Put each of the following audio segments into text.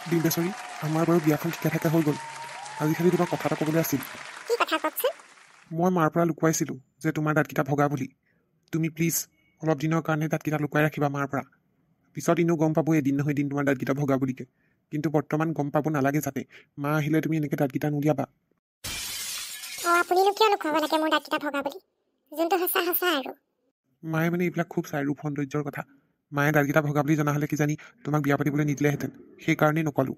ডিম্বেশ্বৰী, আমাৰ বাৰু বিয়াখন ঠিকে ঠাকে হৈ গ'ল। আজি খালি তোমাক কথা এটা ক'বলৈ আছিল। কি কথা কওকচোন? মই মাৰ পৰা লুকুৱাইছিলোঁ যে তোমাৰ দাঁতকেইটা ভগা বুলি। তুমি প্লিজ অলপ দিনৰ কাৰণে দাঁতকেইটা লুকুৱাই ৰাখিবা মাৰ পৰা। পিছত এনেও গম পাব এদিন নহয় এদিন তোমাৰ দাঁতকেইটা ভগা বুলিকে। কিন্তু বৰ্তমান গম পাব নালাগে যাতে। মা আহিলে তুমি এনেকৈ দাঁতকেইটা নুলিয়াবা। আপুনিনো কিয় লুকুৱাব লাগে মোৰ দাঁতকেইটা ভগা বুলি? যোনটো সঁচা সঁচা আৰু। মায়ে মানে এইবিলাক খুব চাই ৰূপ সৌন্দৰ্যৰ কথা। মায়ে দাঁতকেইটা ভগা বুলি জনা হ'লে কিজানি তোমাক বিয়া পাতিবলৈ নিদিলেহেঁতেন। সেইকাৰণেই নকলোঁ।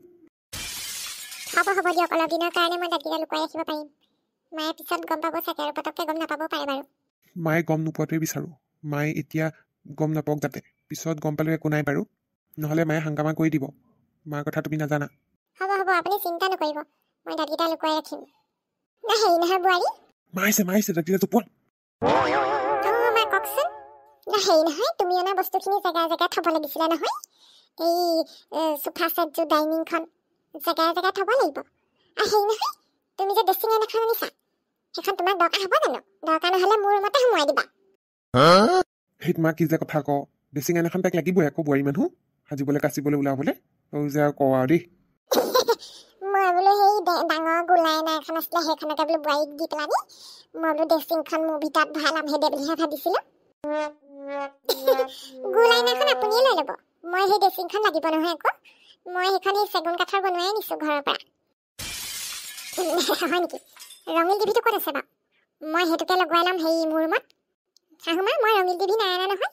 হ'ব দিয়ক, অলপ দিনৰ কাৰণে মই দাঁতকেইটা লুকুৱাই ৰাখিব পাৰিম। মায়ে পিছত গম পাব চাগে আৰু পটককৈ গম নাপাবও পাৰে বাৰু। মায়ে গম নোপোৱাটোৱে বিচাৰোঁ। মায়ে এতিয়া গম নাপাওক যাতে। পিছত গম পালেও একো নাই বাৰু। নহ'লে মায়ে হাংগামা কৰি দিব। মাৰ কথা তুমি নাজানা। হ'ব আপুনি চিন্তা নকৰিব, মই দাঁতকেইটা লুকুৱাই ৰাখিম। না হেৰি নহয় বোৱাৰী। মাৰিছে দাঁতকেইটা জোপোৱা। মা কওকচোন। না হেৰি নহয়, তুমি অনা বস্তুখিনি জেগাই জেগাই থ'ব লাগিছিলে নহয়। এই চোফা ছেটযোৰ ডাইনিংখন জেগাই জেগাই থ'ব লাগিব। আৰু হেৰি নহয়, তুমি যে ড্ৰেছিং আইন এখন আনিছা, সেইখন তোমাক দৰকাৰ হ'ব জানো? দৰকাৰ নহ'লে মোৰ ৰুমতে সোমোৱাই দিবা। সেই তোমাক কি যে কথা কওঁ, ড্ৰেছিং আইন এখন তাইক লাগিবই আকৌ বোৱাৰী মানুহ সাজিবলৈ কাচিবলৈ ওলাবলৈ। যে আৰু কওঁ আৰু দেই। মই বোলো সেই ডাঙৰ গোলাইনা এখন আছিলে, সেইখনকে বোলো বোৱাৰীক দি পেলানি মই বোলো ড্ৰেছিংখন মোৰ ভিতৰত ভৰালাম সেই বুলিহে ভাবিছিলোঁ। গোলাইনাখন আপুনিয়ে লৈ ল'ব। মই সেই ড্ৰেছিংখন লাগিব নহয় আকৌ। মই সেইখন এই চেগুন কাঠৰ বনোৱাই নিছোঁ ঘৰৰ পৰা। হয় নেকি? ৰঙীল টিভিটো ক'ত আছে বাৰু? মই সেইটোকে লগোৱাই ল'ম হেৰি মোৰ ৰুমত। শাহুমা, মই ৰঙীল টিভি নাই অনা নহয়।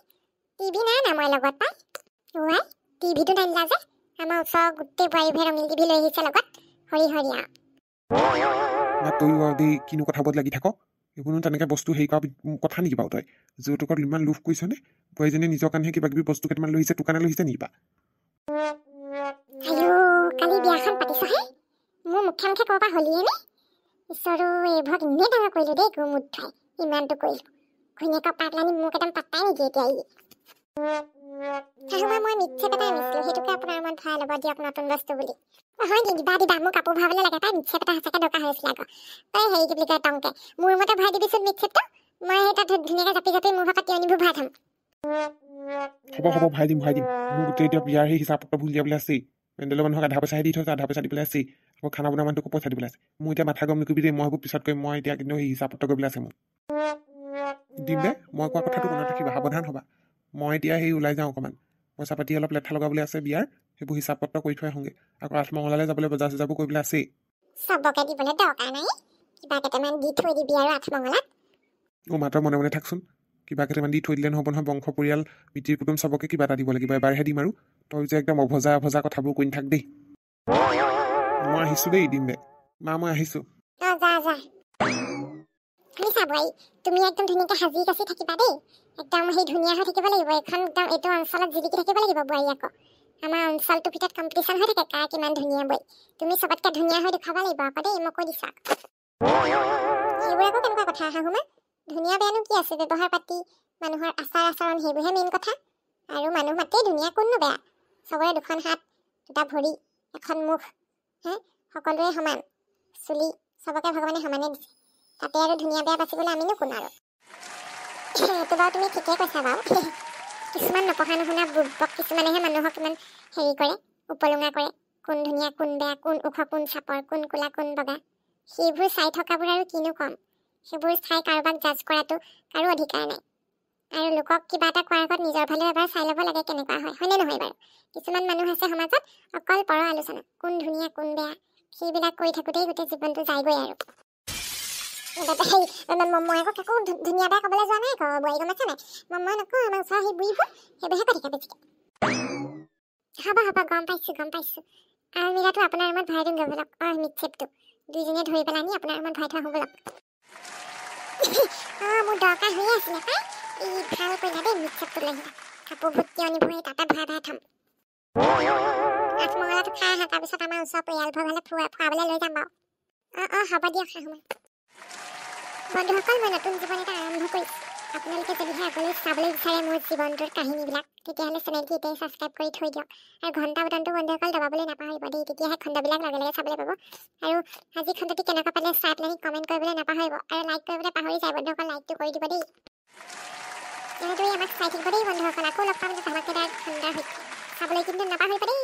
টিভি নাই অনা মই লগত পাই। টিভিটো নানিলা যে? আমাৰ ওচৰৰ গোটেই বোৱাৰীবোৰে ৰঙীল টিভি লৈ আহিছে লগত। হৰি তইও আৰু দেই কিনো কথাবোৰত লাগি থাক। এইবোৰনো তেনেকৈ বস্তু হেৰি কৰা কথা নেকি বাৰু? তই যৌতুকত ইমান লোভ কৰিছনে? বোৱাৰীজনীয়ে নিজৰ কাৰণেহে কিবা কিবি বস্তু কেইটামান লৈ আহিছে, তোৰ কাৰণে লৈ আহিছে নেকি বা? কালি বিয়াখন পাতিছহে, মোৰ মুখে ক'ব পৰা হলিয়ে নে? ঈশ্বৰো, এইবোৰত এনেই ডাঙৰ কৰিলো দেই গো মুঠ থৈ ইমানটো কৰিলো। ঘৈণীয়েকৰ পাগলানি মোক একদম পাত্তাই নিদিয়ে এতিয়া। শাহুমা, মই মিক্সেপ এটা আনিছিলো, সেইটোকে আপোনাৰ মন ভৰাই ল'ব দিয়ক, নতুন বস্তু বুলি। হয় নি? দিবা মোৰ কাপোৰ ভৰাবলৈ লাগে পাই। মিক্সেপ এটা সঁচাকৈ দৰকাৰ হৈছিলে আকৌ। হেৰি কি বুলি কয়, টংকে মোৰ ৰুমতে ভৰাই দিবিচোন মিক্সেপটো। মই সেই তাত ধুনীয়াকৈ জাপি মোৰ ভাগত তিয়নিবোৰ ভৰাই থ'ম। হ'ব ভৰাই দিম। মোৰ গোটেই এতিয়া বিয়াৰ সেই হিচাপ পত্ৰবোৰ উলিয়াবলৈ আছেই। পেণ্ডেলৰ মানুহক আধা পইচাহে দি থৈছে, আধা পইচা দিবলৈ আছেই। আকৌ খানা বনোৱা মানুহটোকো পইচা দিবলৈ আছে। মোৰ এতিয়া মাথা গৰম নকৰিবি দেই, মই সেইবোৰ পিছত কৰিম। মই এতিয়া কিন্তু সেই হিচাপ পত্ৰ কৰিবলৈ আছে মোৰ। দিম দে, মই কোৱা কথাটো মনত ৰাখিবা, সাৱধান হ'বা। মই এতিয়া সেই ওলাই যাওঁ অকণমান, পইচা পাতি অলপ লেঠা লগাবলৈ আছে বিয়াৰ, সেইবোৰ হিচাপ পত্ৰ কৰি থৈ আহোঁগৈ। আকৌ আঠমঙলালৈ যাবলৈ বজাৰ চজাৰবোৰ কৰিবলৈ আছেই। চবকে দিবলৈ দৰকাৰ নাই, কিবা কেইটামান দি থৈ দিবি আৰু আঠমঙলাত। মাত্ৰ মনে মনে থাকচোন। কিবা কেইটামান দি থৈ দিলে নহ'ব নহয়। বংশ পৰিয়াল মিতিৰ কুটুম চবকে কিবা এটা দিব লাগিব। এবাৰহে দিম আৰু তই যে একদম অভজা কথাবোৰ কৈ নাথাক দেই। মই আহিছোঁ দেই, দিম দে। মা, মই আহিছোঁ। যা শুনিছা বোৱাৰী, তুমি একদম ধুনীয়াকৈ সাজি কাচি থাকিবা দেই। একদম সেই ধুনীয়া হৈ থাকিব লাগিব। এইখন একদম এইটো অঞ্চলত জিলিকি থাকিব লাগিব বোৱাৰী আকৌ। আমাৰ অঞ্চলটোৰ ভিতৰত কম্পিটিশ্যন হৈ থাকে কাৰ কিমান ধুনীয়া বোৱাৰী। তুমি চবতকৈ ধুনীয়া হৈ দেখুৱাব লাগিব আকৌ দেই, মই কৈ দিছা। সেইবোৰ আকৌ কেনেকুৱা কথা শাহুমা? ধুনীয়া বেয়ানো কি আছে? ব্যৱহাৰ পাতি, মানুহৰ আচাৰ আচৰণ, সেইবোৰহে মেইন কথা। আৰু মানুহ মাতেই ধুনীয়া, কোননো বেয়া? চবৰে দুখন হাত, দুটা ভৰি, এখন মুখ, সকলোৰে সমান। চুলি চবকে ভগৱানে সমানে দিছে। তাতে আৰু ধুনীয়া বেয়া বাচিবলৈ আমিনো কোন আৰু? সেইটো বাৰু তুমি ঠিকেই কৈছা বাৰু। কিছুমান নপঢ়া নুশুনা বুৰ্বক কিছুমানেহে মানুহক ইমান হেৰি কৰে, উপলুঙা কৰে। কোন ধুনীয়া, কোন বেয়া, কোন ওখ, কোন চাপৰ, কোন কোলা, কোন বগা। সেইবোৰ চাই থকাবোৰ আৰু কিনো কম। সেইবোৰ চাই কাৰোবাক জাজ কৰাটো কাৰো অধিকাৰ নাই। আৰু লোকক কিবা এটা কোৱাৰ আগত নিজৰ ফালেও এবাৰ চাই ল'ব লাগে কেনেকুৱা হয়, হয়নে নহয় বাৰু? কিছুমান মানুহ আছে সমাজত অকল পৰ আলোচনা, কোন ধুনীয়া কোন বেয়া, সেইবিলাক কৰি থাকোঁতেই গোটেই জীৱনটো যায়গৈ আৰু। মই আকৌ কাকো ধুনীয়া বেয়া ক'বলৈ যোৱা নাই আকৌ বোৱাৰী, গম পাইছা নাই? মই নকওঁ, আমাৰ ওচৰৰ সেই বুঢ়ীবোৰ সেইবোৰহে কৈ থাকে বেছিকৈ। হ'ব গম পাইছোঁ। আলমিৰাটো আপোনাৰ ৰুমত ভৰাই দিম ব'লক। মিক্সেপটো দুইজনীয়ে ধৰি পেলাই নি আপোনাৰ ৰুমত ভৰাই থৈ আহোঁ ব'লক। মোৰ দৰকাৰ হৈয়ে আছিলে পাই। এই ভাল কৰিলা দেই, মিক্সেপটো লৈ আহিলা। কাপোৰবোৰ তিয়নিবোৰ তাতে ভৰাই থ'ম। আঠমঙলাটো খাই আহা, তাৰপিছত আমাৰ ওচৰৰ পৰিয়ালবোৰ হ'লে ফুৰাবলৈ লৈ যাম বাৰু। হ'ব দিয়ক শাহুমা। বন্ধুসকল, মই নতুন জীৱন এটা আৰম্ভ কৰিছোঁ। আপোনালোকে যদিহে আগলৈ চাবলৈ বিচাৰে মোৰ জীৱনটোৰ কাহিনীবিলাক, তেতিয়াহ'লে চেনেলটো এতিয়াই ছাবস্ক্ৰাইব কৰি থৈ দিয়ক। আৰু ঘণ্টা বটনটো বন্ধুসকল দবাবলৈ নাপাহৰিব দেই, তেতিয়াহে খণ্ডবিলাক লগে লগে চাবলৈ পাব। আৰু আজি খণ্ডটি কেনেকুৱা পালে চাই পেলাই কমেণ্ট কৰিবলৈ নাপাহৰিব। আৰু লাইক কৰিবলৈ পাহৰি যায় বন্ধুসকল, লাইকটো কৰি দিব দেই। এনেদৰেই আমাক চাই থাকিব দেই বন্ধুসকল। আকৌ লগ পাম ধমাকেদাৰ খণ্ডৰ সৈতে। চাবলৈ কিন্তু নাপাহৰিব দেই।